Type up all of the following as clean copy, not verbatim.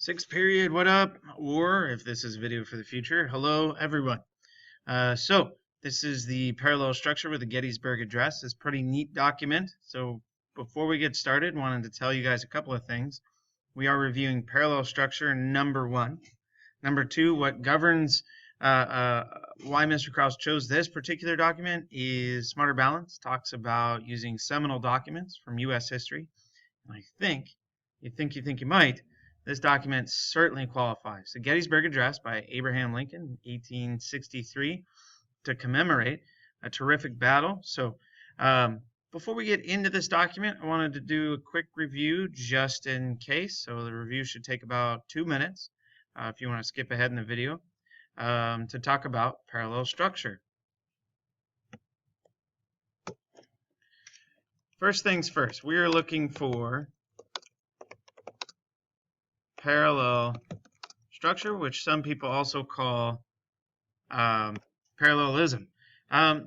Sixth period, what up? Or if this is video for the future, hello everyone. So this is the parallel structure with the Gettysburg Address. It's a pretty neat document. So before we get started, wanted to tell you guys a couple of things. We are reviewing parallel structure number 1. Number 2, what governs why Mr. Kraus chose this particular document is Smarter Balance. Talks about using seminal documents from U.S. history. And I think, you might, this document certainly qualifies. The Gettysburg Address by Abraham Lincoln, 1863, to commemorate a terrific battle. So before we get into this document, I wanted to do a quick review just in case. So the review should take about 2 minutes if you want to skip ahead in the video to talk about parallel structure. First things first, we are looking for parallel structure, which some people also call parallelism.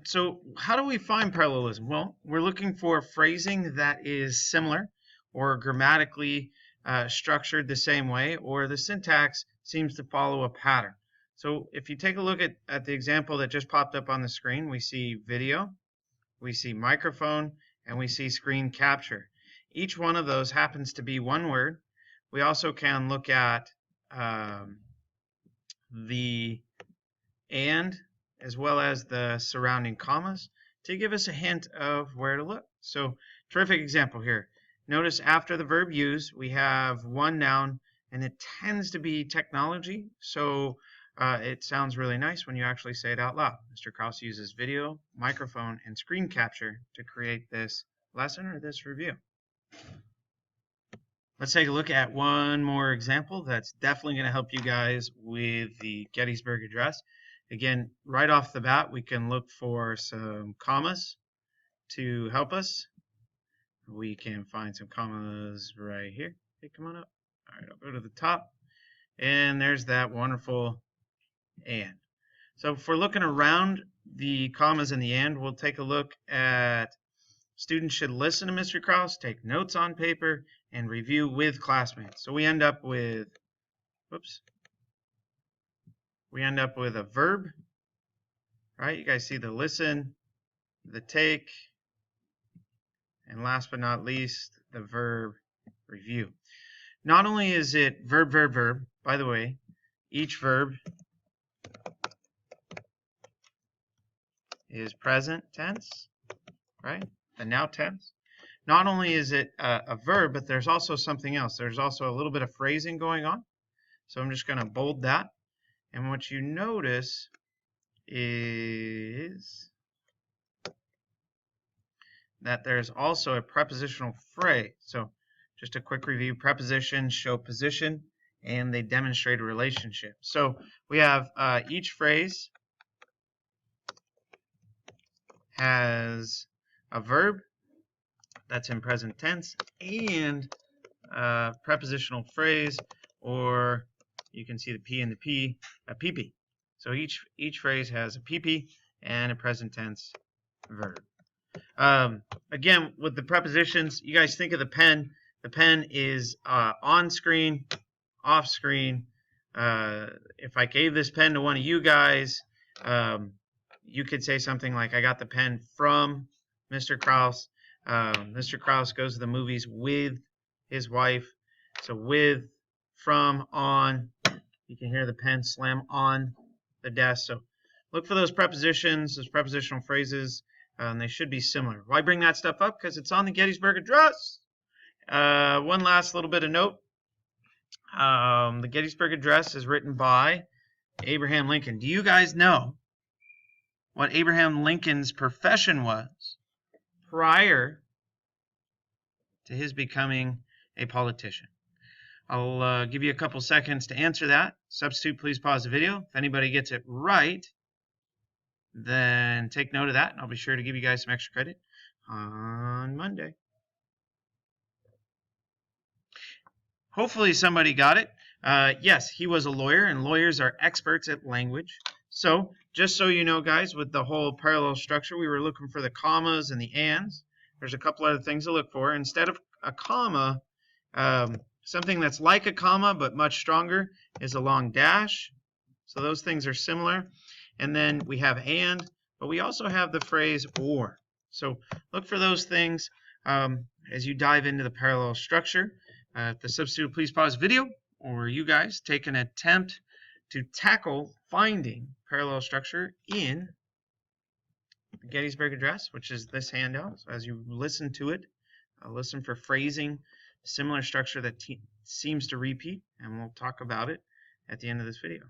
So how do we find parallelism? Well, we're looking for phrasing that is similar or grammatically structured the same way, or the syntax seems to follow a pattern. So if you take a look at the example that just popped up on the screen, we see video, we see microphone, and we see screen capture. Each one of those happens to be one word. We also can look at the and as well as the surrounding commas to give us a hint of where to look. So terrific example here. Notice after the verb use we have one noun, and it tends to be technology, so it sounds really nice when you actually say it out loud. Mr. Kraus uses video, microphone, and screen capture to create this lesson or this review. Let's take a look at one more example that's definitely going to help you guys with the Gettysburg Address. Again, right off the bat, we can look for some commas to help us. We can find some commas right here. Hey, come on up. All right, I'll go to the top. And there's that wonderful and. So if we're looking around the commas and the and, we'll take a look at students should listen to Mr. Kraus, take notes on paper, and review with classmates. So we end up with, a verb, right? You guys see the listen, the take, and last but not least, the verb review. Not only is it verb, verb, verb, by the way, each verb is present tense, right? The now tense. Not only is it a verb, but there's also something else. There's also a little bit of phrasing going on. So I'm just going to bold that. And what you notice is that there's also a prepositional phrase. So just a quick review. Prepositions show position, and they demonstrate a relationship. So we have each phrase has a verb that's in present tense and a prepositional phrase, or you can see the P and the P, a PP. So each phrase has a PP and a present tense verb. Again, with the prepositions, you guys think of the pen. The pen is on screen, off screen. If I gave this pen to one of you guys, you could say something like, I got the pen from Mr. Kraus. Mr. Kraus goes to the movies with his wife. So with, from, on. You can hear the pen slam on the desk. So look for those prepositions, those prepositional phrases, and they should be similar. Why bring that stuff up? Because it's on the Gettysburg Address. One last little bit of note. The Gettysburg Address is written by Abraham Lincoln. Do you guys know what Abraham Lincoln's profession was prior to his becoming a politician? I'll give you a couple seconds to answer that. Substitute, please pause the video. If anybody gets it right, then take note of that, and I'll be sure to give you guys some extra credit on Monday. Hopefully somebody got it. Yes, he was a lawyer, and lawyers are experts at language. So just so you know, guys, with the whole parallel structure, we were looking for the commas and the ands. There's a couple other things to look for. Instead of a comma, Something that's like a comma but much stronger is a long dash. So those things are similar. And then we have and, but we also have the phrase or. So look for those things as you dive into the parallel structure. If the substitute please pause video, or you guys take an attempt to tackle finding parallel structure in the Gettysburg Address, which is this handout. So as you listen to it, listen for phrasing, similar structure that seems to repeat, and we'll talk about it at the end of this video.